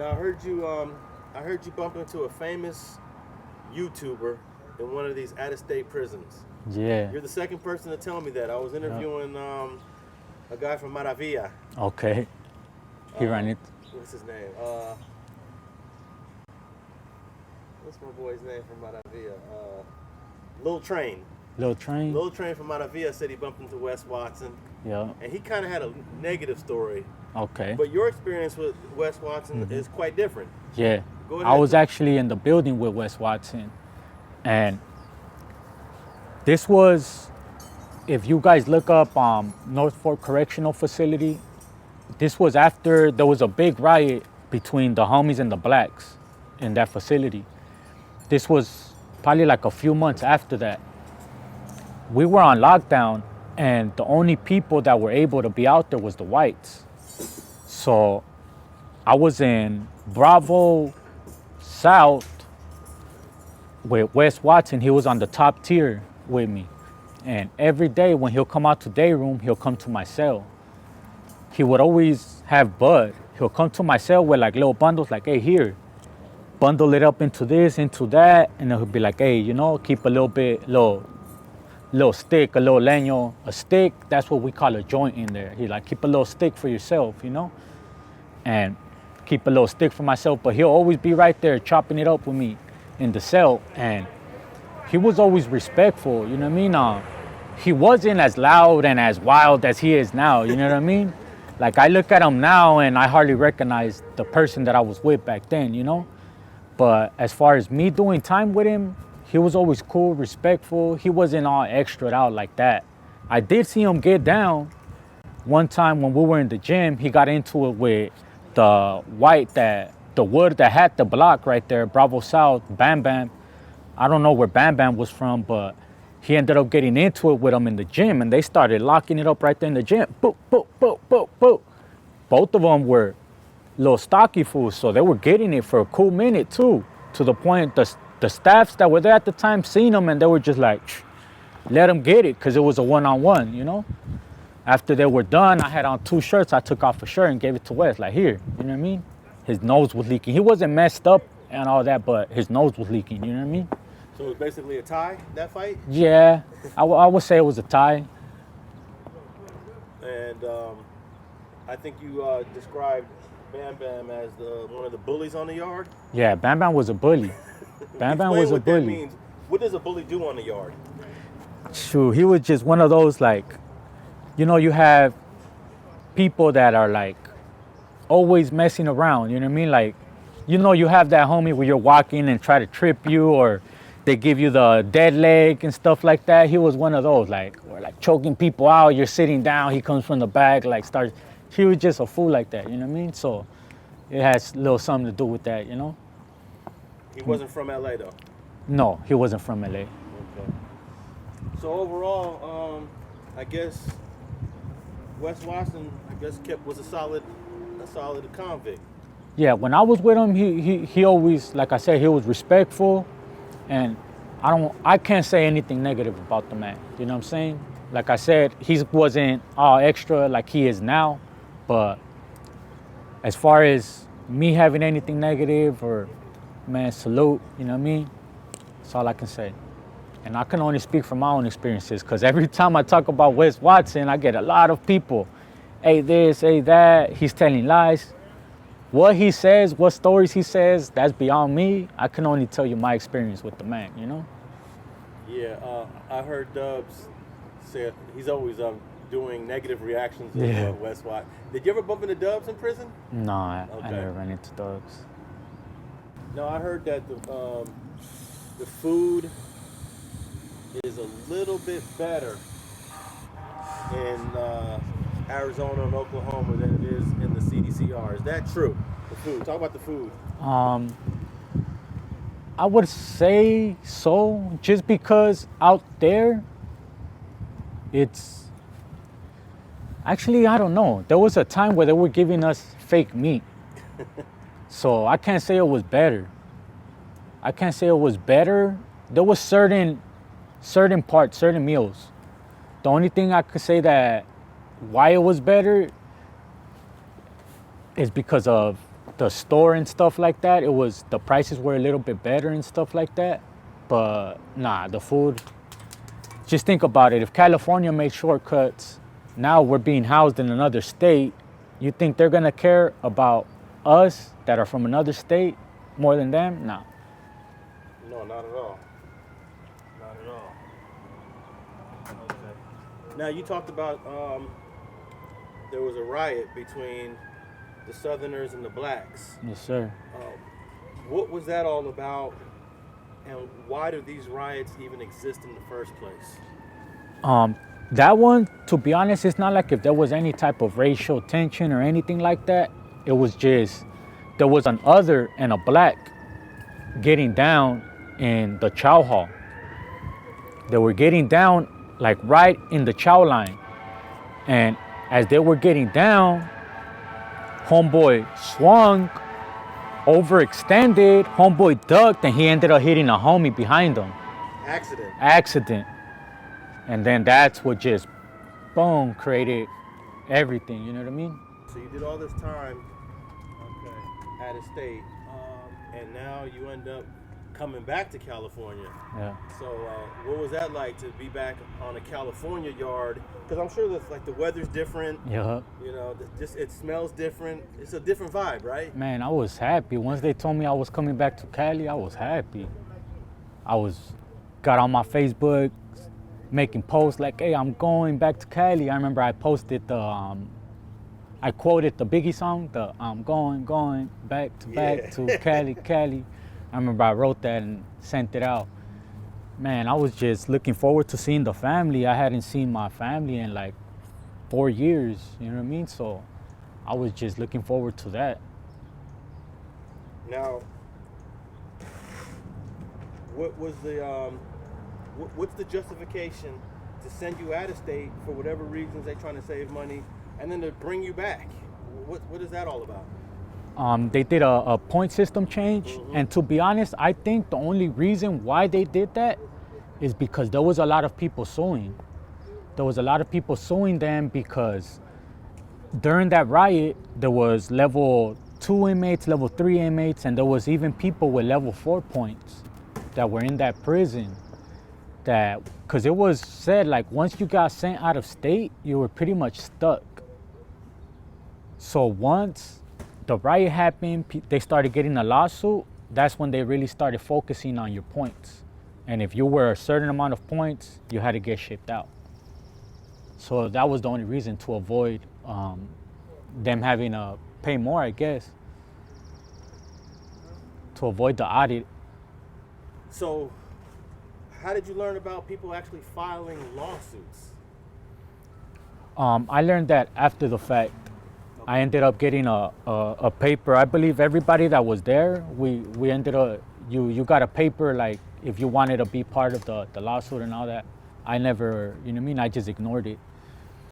Now, I heard you bump into a famous YouTuber in one of these out-of-state prisons. Yeah. You're the second person to tell me that. I was interviewing a guy from Maravilla. Okay. He ran it. What's his name? What's my boy's name from Maravilla? Lil Train. Lil Train. Lil Train from Maravilla said he bumped into Wes Watson. Yeah. And he kind of had a negative story. Okay. But your experience with Wes Watson is quite different. Yeah. Go ahead. I was actually in the building with Wes Watson. And this was, if you guys look up North Fork Correctional Facility, this was after there was a big riot between the homies and the blacks in that facility. This was probably like a few months after that. We were on lockdown, and the only people that were able to be out there was the whites. So I was in Bravo South with Wes Watson. He was on the top tier with me. And every day when he'll come out to day room, he'll come to my cell. He would always have bud. He'll come to my cell with like little bundles, like, hey, here, bundle it up into this, into that. And then he'll be like, hey, you know, keep a little stick, a little leño, a stick. That's what we call a joint in there. He like, keep a little stick for yourself, you know? And keep a little stick for myself. But he'll always be right there chopping it up with me in the cell. And he was always respectful, you know what I mean? He wasn't as loud and as wild as he is now, you know what I mean? Like, I look at him now and I hardly recognize the person that I was with back then, you know? But as far as me doing time with him, he was always cool, respectful. He wasn't all extra out like that. I did see him get down one time when we were in the gym. He got into it with the wood that had the block right there, Bravo South, Bam Bam. I don't know where Bam Bam was from, but he ended up getting into it with him in the gym, and they started locking it up right there in the gym. Boop, boop, boop, boop, boop. Both of them were little stocky fools, so they were getting it for a cool minute too, to the point the staffs that were there at the time seen them, and they were just like, let them get it, because it was a one-on-one, you know? After they were done, I had on 2 shirts. I took off a shirt and gave it to Wes, like, here, you know what I mean? His nose was leaking. He wasn't messed up and all that, but his nose was leaking, you know what I mean? So it was basically a tie, that fight? Yeah, I would say it was a tie. And I think you described Bam Bam as one of the bullies on the yard? Yeah, Bam Bam was a bully. Bam Bam was a what bully. That means. What does a bully do on the yard? Shoot, he was just one of those, like, you know, you have people that are like always messing around, you know what I mean? Like, you know, you have that homie where you're walking and try to trip you, or they give you the dead leg and stuff like that. He was one of those, like, or like choking people out. You're sitting down, he comes from the back, like starts. He was just a fool like that, you know what I mean? So it has a little something to do with that, you know? He wasn't from LA though? No, he wasn't from LA. Okay. So overall, I guess Wes Watson, was a solid convict. Yeah, when I was with him, he always, like I said, he was respectful, and I can't say anything negative about the man. You know what I'm saying? Like I said, he wasn't all extra like he is now, but as far as me having anything negative, or, man, salute, you know what I mean? That's all I can say. And I can only speak from my own experiences, because every time I talk about Wes Watson, I get a lot of people, hey this, hey that, he's telling lies. What he says, what stories he says, that's beyond me. I can only tell you my experience with the man, you know? Yeah, I heard Dubs say he's always doing negative reactions to Yeah. Wes Watson. Did you ever bump into Dubs in prison? No, I Okay. never ran into dogs. No, I heard that the food is a little bit better in Arizona and Oklahoma than it is in the CDCR. Is that true? The food. Talk about the food. I would say so, just because out there, it's actually, I don't know. There was a time where they were giving us fake meat. So I can't say it was better. There was certain parts, certain meals. The only thing I could say that why it was better is because of the store and stuff like that, the prices were a little bit better and stuff like that. But nah, the food, just think about it. If California made shortcuts, now we're being housed in another state. You think they're gonna care about us that are from another state more than them? Nah. No, not at all. Not at all. Okay. Now you talked about there was a riot between the Southerners and the blacks. Yes, sir. What was that all about, and why do these riots even exist in the first place? That one, to be honest, it's not like if there was any type of racial tension or anything like that. It was just, there was an other and a black getting down in the chow hall. They were getting down like right in the chow line. And as they were getting down, homeboy swung, overextended, homeboy ducked, and he ended up hitting a homie behind him. Accident. And then that's what just, boom, created everything, you know what I mean? So you did all this time out of state, and now you end up coming back to California. Yeah. So what was that like to be back on a California yard? Because I'm sure that's like the weather's different. Yeah. You know, just it smells different. It's a different vibe, right? Man, I was happy. Once they told me I was coming back to Cali, I was happy. Got on my Facebook, making posts like, hey, I'm going back to Cali. I remember I posted I quoted the Biggie song, the I'm going back to Cali, Cali. I remember I wrote that and sent it out. Man, I was just looking forward to seeing the family. I hadn't seen my family in like 4 years, you know what I mean? So I was just looking forward to that. Now, what was what's the justification to send you out of state for whatever reasons they're trying to save money, and then to bring you back? What is that all about? They did a point system change, and to be honest, I think the only reason why they did that is because there was a lot of people suing. There was a lot of people suing them because during that riot, there was level 2 inmates, level 3 inmates, and there was even people with level 4 points that were in that prison. That, because it was said like once you got sent out of state, you were pretty much stuck. So once the riot happened, they started getting a lawsuit. That's when they really started focusing on your points. And if you were a certain amount of points, you had to get shipped out. So that was the only reason, to avoid them having to pay more, I guess, to avoid the audit. So how did you learn about people actually filing lawsuits? I learned that after the fact. I ended up getting a paper. I believe everybody that was there, we ended up, you got a paper like if you wanted to be part of the lawsuit and all that. I never, you know what I mean? I just ignored it.